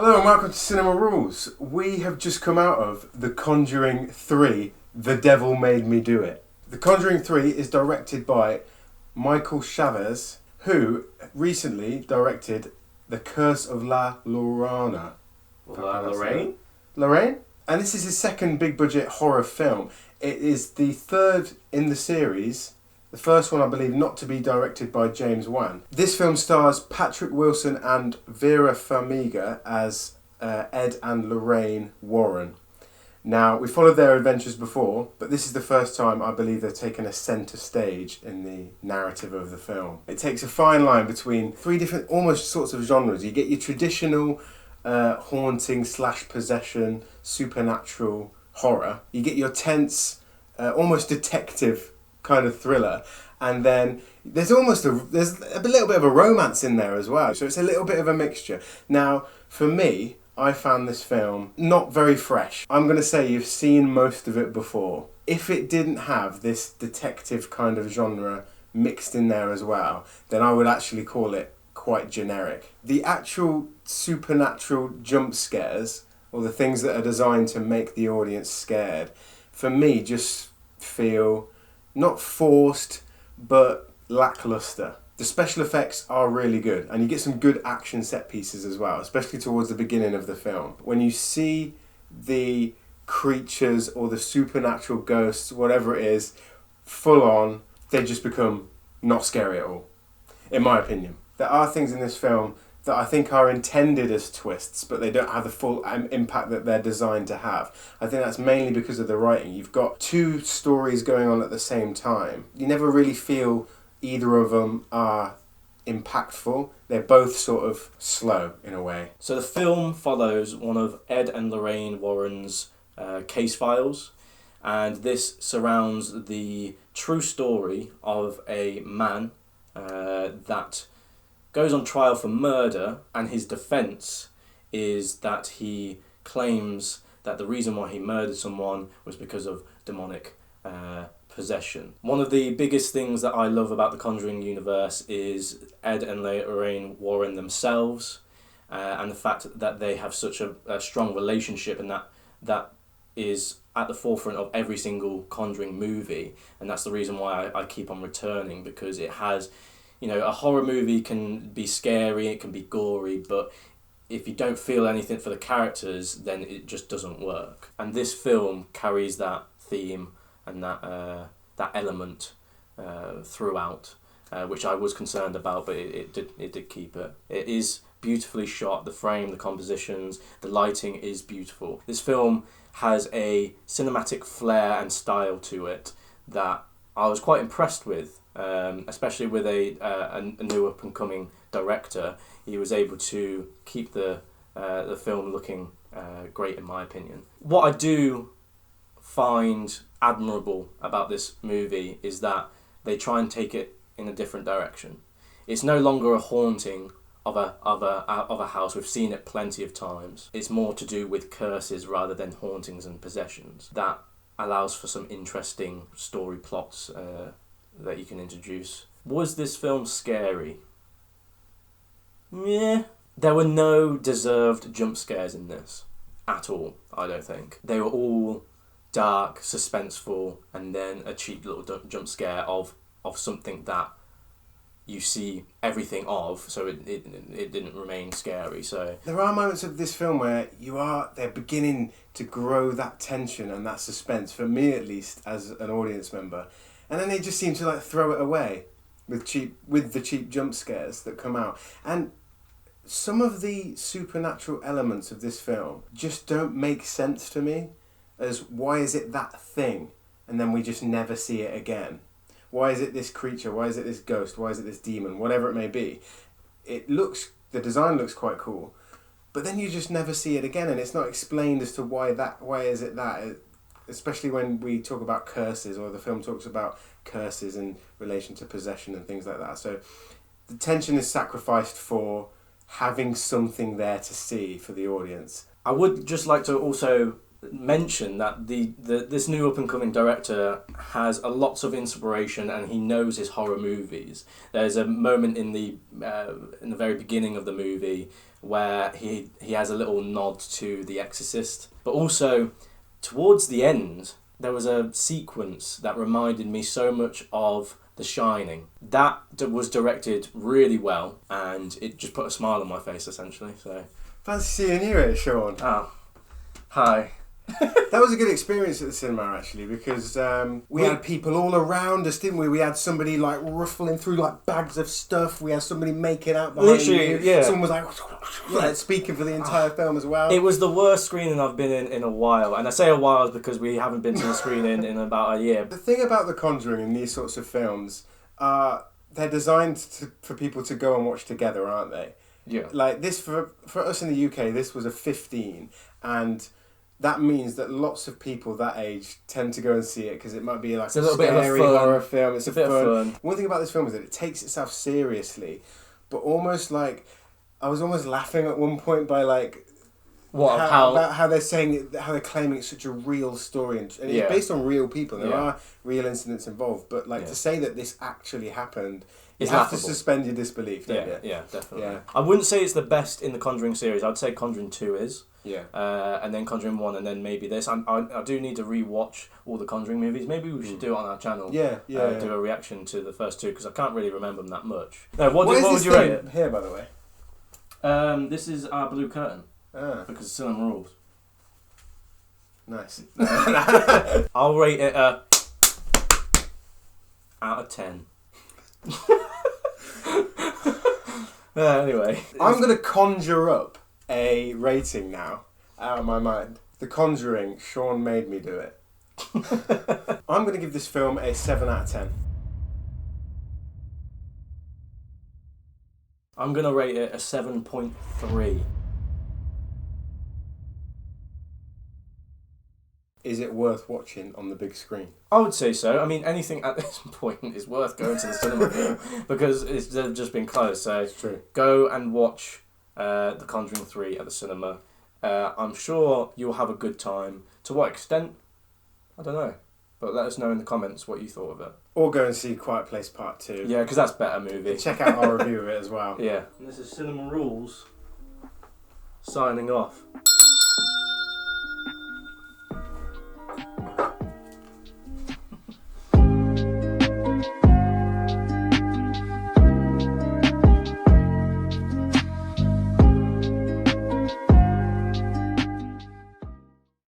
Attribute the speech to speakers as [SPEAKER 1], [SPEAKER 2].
[SPEAKER 1] Hello and welcome to Cinema Rules. We have just come out of The Conjuring 3, The Devil Made Me Do It. The Conjuring 3 is directed by Michael Chavez, who recently directed The Curse of La Llorona.
[SPEAKER 2] Lorraine?
[SPEAKER 1] Lorraine? And this is his second big budget horror film. It is the third in the series. The first one, I believe, not to be directed by James Wan. This film stars Patrick Wilson and Vera Farmiga as Ed and Lorraine Warren. Now, we followed their adventures before, but this is the first time I believe they've taken a centre stage in the narrative of the film. It takes a fine line between three different almost sorts of genres. You get your traditional haunting / possession, supernatural horror. You get your tense, almost detective kind of thriller, and then there's a little bit of a romance in there as well, so it's a little bit of a mixture. Now for me, I found this film not very fresh. I'm going to say you've seen most of it before. If it didn't have this detective kind of genre mixed in there as well, then I would actually call it quite generic. The actual supernatural jump scares, or the things that are designed to make the audience scared, for me just feel not forced, but lackluster. The special effects are really good, and you get some good action set pieces as well, especially towards the beginning of the film. When you see the creatures or the supernatural ghosts, whatever it is, full on, they just become not scary at all, in my opinion. There are things in this film that I think are intended as twists, but they don't have the full impact that they're designed to have. I think that's mainly because of the writing. You've got two stories going on at the same time. You never really feel either of them are impactful. They're both sort of slow in a way.
[SPEAKER 2] So the film follows one of Ed and Lorraine Warren's case files, and this surrounds the true story of a man that goes on trial for murder, and his defence is that he claims that the reason why he murdered someone was because of demonic possession. One of the biggest things that I love about the Conjuring universe is Ed and Lorraine Warren themselves, and the fact that they have such a strong relationship, and that is at the forefront of every single Conjuring movie, and that's the reason why I keep on returning, because it has... You know, a horror movie can be scary, it can be gory, but if you don't feel anything for the characters, then it just doesn't work. And this film carries that theme and that element throughout, which I was concerned about, but it did keep it. It is beautifully shot, the frame, the compositions, the lighting is beautiful. This film has a cinematic flair and style to it that I was quite impressed with. Especially with a new up and coming director, he was able to keep the film looking great, in my opinion. What I do find admirable about this movie is that they try and take it in a different direction. It's no longer a haunting of a house. We've seen it plenty of times. It's more to do with curses rather than hauntings and possessions. That allows for some interesting story plots that you can introduce. Was this film scary? Yeah. There were no deserved jump scares in this at all, I don't think. They were all dark, suspenseful, and then a cheap little jump scare of something that you see everything of, so it didn't remain scary. So
[SPEAKER 1] there are moments of this film where they're beginning to grow that tension and that suspense, for me at least, as an audience member. And then they just seem to throw it away with the cheap jump scares that come out. And some of the supernatural elements of this film just don't make sense to me, as why is it that thing and then we just never see it again? Why is it this creature? Why is it this ghost? Why is it this demon? Whatever it may be. The design looks quite cool, but then you just never see it again, and it's not explained as to why is it that. Especially when we talk about curses, or the film talks about curses in relation to possession and things like that. So the tension is sacrificed for having something there to see for the audience.
[SPEAKER 2] I would just like to also mention that this new up and coming director has a lots of inspiration and he knows his horror movies. There's a moment in the very beginning of the movie where he has a little nod to The Exorcist, but also towards the end there was a sequence that reminded me so much of The Shining. That was directed really well, and it just put a smile on my face essentially. So
[SPEAKER 1] fancy seeing you here, Sean.
[SPEAKER 2] Oh, hi.
[SPEAKER 1] That was a good experience at the cinema actually, because we had people all around us, didn't we? We had somebody like ruffling through like bags of stuff. We had somebody making out behind
[SPEAKER 2] Literally,
[SPEAKER 1] you.
[SPEAKER 2] yeah.
[SPEAKER 1] Someone was like speaking for the entire film as well.
[SPEAKER 2] It was the worst screening I've been in a while, and I say a while because we haven't been to the screening in about a year.
[SPEAKER 1] The thing about The Conjuring and these sorts of films, they're designed for people to go and watch together, aren't they?
[SPEAKER 2] Yeah.
[SPEAKER 1] Like this for us in the UK, this was a 15, and that means that lots of people that age tend to go and see it because it might be like a
[SPEAKER 2] bit of a
[SPEAKER 1] scary
[SPEAKER 2] fun
[SPEAKER 1] horror film. It's a
[SPEAKER 2] bit
[SPEAKER 1] fun.
[SPEAKER 2] of fun.
[SPEAKER 1] One thing about this film is that it takes itself seriously, but almost like I was almost laughing at one point by like about how they're saying how they're claiming it's such a real story and it's based on real people. There are real incidents involved, but like to say that this actually happened. You have to suspend your disbelief, don't you?
[SPEAKER 2] Yeah, definitely.
[SPEAKER 1] Yeah.
[SPEAKER 2] I wouldn't say it's the best in the Conjuring series. I'd say Conjuring 2 is.
[SPEAKER 1] Yeah.
[SPEAKER 2] And then Conjuring 1, and then maybe this. I do need to re-watch all the Conjuring movies. Maybe we should do it on our channel.
[SPEAKER 1] Yeah.
[SPEAKER 2] Do a reaction to the first two, because I can't really remember them that much. No, what would you rate it?
[SPEAKER 1] Here, by the way.
[SPEAKER 2] This is our blue curtain. Because it's cinema rules.
[SPEAKER 1] Nice.
[SPEAKER 2] I'll rate it out of 10. Anyway,
[SPEAKER 1] I'm going to conjure up a rating now out of my mind. The Conjuring, Sean made me do it. I'm going to give this film a 7 out of 10.
[SPEAKER 2] I'm going to rate it a 7.3.
[SPEAKER 1] Is it worth watching on the big screen?
[SPEAKER 2] I would say so. I mean, anything at this point is worth going to the cinema for because they've just been closed. So
[SPEAKER 1] it's true.
[SPEAKER 2] Go and watch The Conjuring 3 at the cinema. I'm sure you'll have a good time. To what extent? I don't know. But let us know in the comments what you thought of it.
[SPEAKER 1] Or go and see Quiet Place Part 2.
[SPEAKER 2] Yeah, because that's a better movie.
[SPEAKER 1] Check out our review of it as well.
[SPEAKER 2] Yeah. And this is Cinema Rules signing off.